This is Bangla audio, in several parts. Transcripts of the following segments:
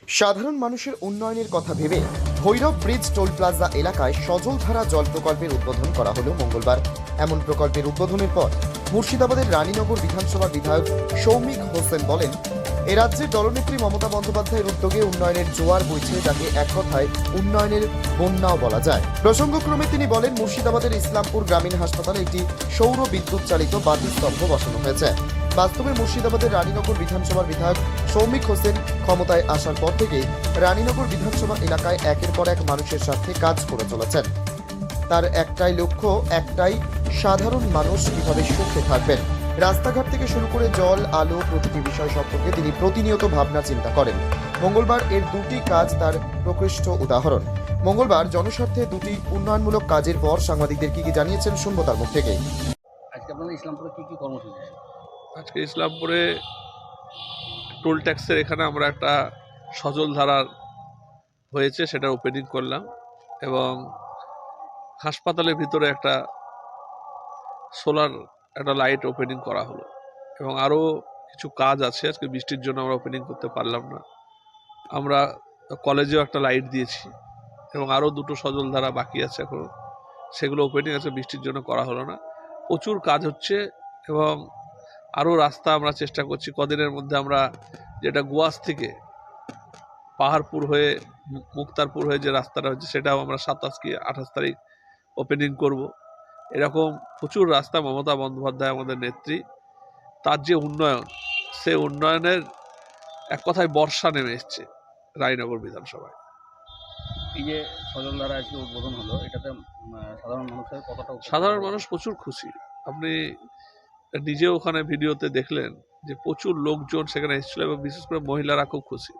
সাধারণ মানুষের উন্নয়নের কথা ভেবে ভৈরব ব্রিজ টোল প্লাজা এলাকায় সজলধারা জল প্রকল্পের উদ্বোধন করা হলো মঙ্গলবার। এমন প্রকল্পের উদ্বোধনের পর মুর্শিদাবাদের রানীনগর বিধানসভার বিধায়ক সৌমিক হোসেন বলেন, এ রাজ্যের দলনেত্রী মমতা বন্দ্যোপাধ্যায়ের উদ্যোগে উন্নয়নের জোয়ার বইছে, যাকে এক কথায় উন্নয়নের বন্যাও বলা যায়। প্রসঙ্গক্রমে তিনি বলেন, মুর্শিদাবাদের ইসলামপুর গ্রামীণ হাসপাতালে একটি সৌর বিদ্যুৎ চালিত বাতিস্তম্ভ বসানো হয়েছে। বাস্তবে মুর্শিদাবাদের রানীনগর বিধানসভার বিধায়ক সৌমিক হোসেন ক্ষমতায় আসার পর থেকে রানীনগর বিধানসভা এলাকায় একের পর এক মানুষের সাথে কাজ করে চলেছেন। তার একটাই লক্ষ্য, একটাই, সাধারণ মানুষ কিভাবে সুখে থাকবেন। রাস্তাঘাট থেকে শুরু করে জল, আলো, প্রতিটি বিষয় সম্পর্কে তিনি প্রতিনিয়ত ভাবনা চিন্তা করেন। মঙ্গলবার এর দুটি কাজ তার প্রকৃষ্ট উদাহরণ। মঙ্গলবার জনস্বার্থে দুটি উন্নয়নমূলক কাজের পর সাংবাদিকদের কি জানিয়েছেন শুনবো তার মুখ থেকে। আজকে আপনাদের ইসলামপুরে কি কর্মসূচি? আজকে ইসলামপুরে টোল ট্যাক্সের এখানে আমরা একটা সজলধারার হয়েছে, সেটা ওপেনিং করলাম এবং হাসপাতালের ভিতরে একটা সোলার একটা লাইট ওপেনিং করা হলো এবং আরও কিছু কাজ আছে। আজকে বৃষ্টির জন্য আমরা ওপেনিং করতে পারলাম না। আমরা কলেজেও একটা লাইট দিয়েছি এবং আরও দুটো সজলধারা বাকি আছে এখনো, সেগুলো ওপেনিং আছে, বৃষ্টির জন্য করা হলো না। প্রচুর কাজ হচ্ছে এবং আরও রাস্তা আমরা চেষ্টা করছি। কদিনের মধ্যে আমরা যেটা গোয়াস থেকে পাহাড়পুর হয়ে মুক্তারপুর হয়ে যে রাস্তাটা হচ্ছে, সেটাও আমরা 27 কি 28 তারিখ ওপেনিং করব। এরকম প্রচুর রাস্তা মমতা বন্দ্যোপাধ্যায় আমাদের নেত্রী, তার যে উন্নয়ন, সে উন্নয়নের এক কথায় বর্ষা নেমে এসছে রানীনগর বিধানসভায়। এই যে সজলধারা আজকে উদ্বোধন হলো, এটাতে সাধারণ মানুষের কতটা? সাধারণ মানুষ প্রচুর খুশি। আপনি নিজেও ওখানে ভিডিওতে দেখলেন যে প্রচুর লোকজন সেখানে এসেছিল এবং বিশেষ করে মহিলারা খুব খুশি।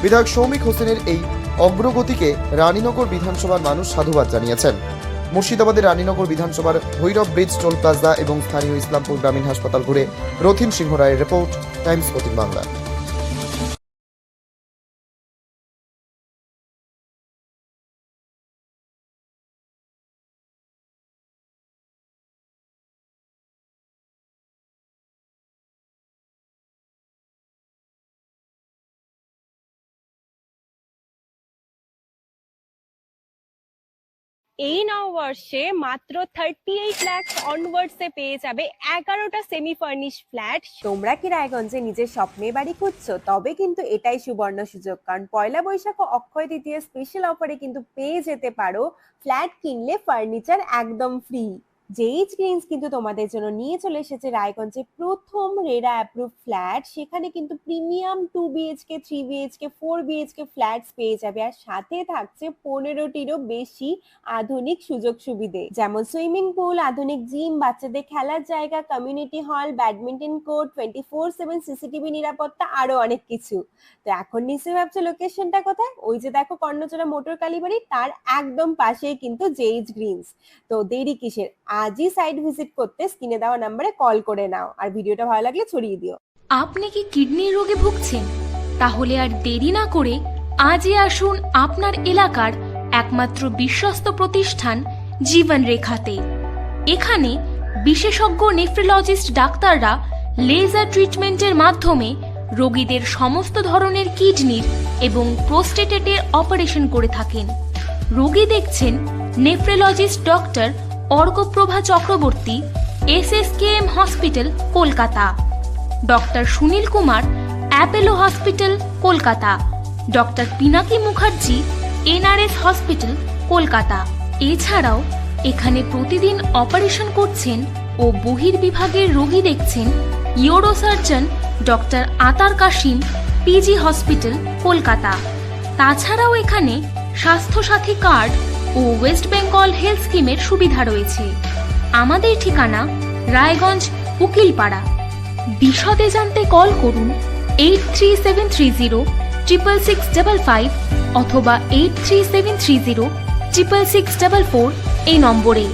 বিধায়ক সৌমিক হোসেনের এই অগ্রগতিকে রানীনগর বিধানসভার মানুষ সাধুবাদ জানিয়েছেন। মুর্শিদাবাদের রানীনগর বিধানসভার ভৈরব ব্রিজ টোল প্লাজা এবং স্থানীয় ইসলামপুর গ্রামীণ হাসপাতাল ঘুরে রথিন সিংহ রায়ের রিপোর্ট, টাইমস 14 বাংলা। এই নববর্ষে মাত্র 38 লাখ অনওয়ার্ডসে পেয়ে যাবে 11টা সেমি ফার্নিশ ফ্ল্যাট। তোমরা কি রায়গঞ্জে নিজের স্বপ্নের বাড়ি খুঁজছো? তবে কিন্তু এটাই সুবর্ণ সুযোগ, কারণ পয়লা বৈশাখ ও অক্ষয় তৃতীয় স্পেশাল অফারে কিন্তু পেয়ে যেতে পারো ফ্ল্যাট কিনলে ফার্নিচার একদম ফ্রি। জেইচ গ্রিনস কিন্তু তোমাদের জন্য নিয়ে চলে এসেছে রায়গঞ্জে প্রথম রেরা অ্যাপ্রুভ ফ্ল্যাট। সেখানে কিন্তু premium 2 BHK 3 BHK 4 BHK flats পেয়ে যাবে, আর সাথে থাকছে 15টিরও বেশি আধুনিক সুযোগ সুবিধে, যেমন সুইমিং পুল, আধুনিক জিম, বাচ্চাদের খেলার জায়গা, community hall, badminton court, 24/7 CCTV নিরাপত্তা, আরো অনেক কিছু। তো এখন নিশ্চয়ই ভাবছো লোকেশনটা কোথায়? ওই যে দেখো কর্ণচড়া মোটর কালীবাড়ি, তার একদম পাশেই কিন্তু জেইচ গ্রিনস। তো দেরি কিসের? আজই সাইট ভিজিট করতে স্ক্রিনে দেওয়া নম্বরে কল করে নাও, আর ভিডিওটা ভালো লাগলে ছড়িয়ে দিও। আপনি কি কিডনির রোগে ভুগছেন? তাহলে আর দেরি না করে আজই আসুন আপনার এলাকার একমাত্র বিশ্বস্ত প্রতিষ্ঠান জীবন রেখাতে। এখানে বিশেষজ্ঞ নেফ্রোলজিস্ট ডাক্তাররা লেজার ট্রিটমেন্টের মাধ্যমে রোগীদের সমস্ত ধরনের কিডনির এবং প্রোস্টেটের অপারেশন করে থাকেন। রোগী দেখছেন nephrologist doctor Arkaprabha Chakraborty, SSKM hospital, Kolkata. Doctor Sunil Kumar, Apollo hospital, Kolkata. Doctor Pinaki Mukherjee, NRS hospital, Kolkata. এছাড়াও এখানে প্রতিদিন অপারেশন করছেন ও বহির্বিভাগের রোগী দেখছেন ইউরোসার্জন ডক্টর আতার কাশিম, PG হসপিটাল, কলকাতা। তাছাড়াও এখানে স্বাস্থ্যসাথী কার্ড ও ওয়েস্ট বেঙ্গল হেলথ স্কিমের সুবিধা রয়েছে। আমাদের ঠিকানা রায়গঞ্জ, উকিলপাড়া। বিশদে জানতে কল করুন 8373066655 অথবা 8373066644 এই নম্বরে।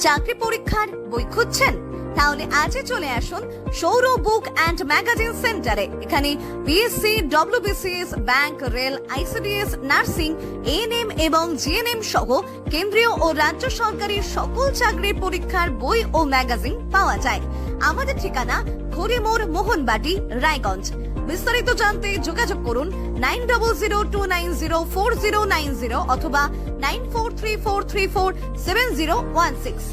চাকরি পরীক্ষার বই খুঁজছেন? তাহলে আজই চলে আসুন সৌর বুক অ্যান্ড ম্যাগাজিন সেন্টারে। এখানে BSc, WBCS, bank, rail, ICDS, nursing, ANM এবং জিএনএম সহ কেন্দ্রীয় ও রাজ্য সরকারের সকল চাকরির পরীক্ষার বই ও ম্যাগাজিন পাওয়া যায়। আমাদের ঠিকানা খড়িমোড়, মোহনবাটি, রায়গঞ্জ। বিস্তারিত জানতে যোগাযোগ করুন 9002904090 অথবা 9434347016।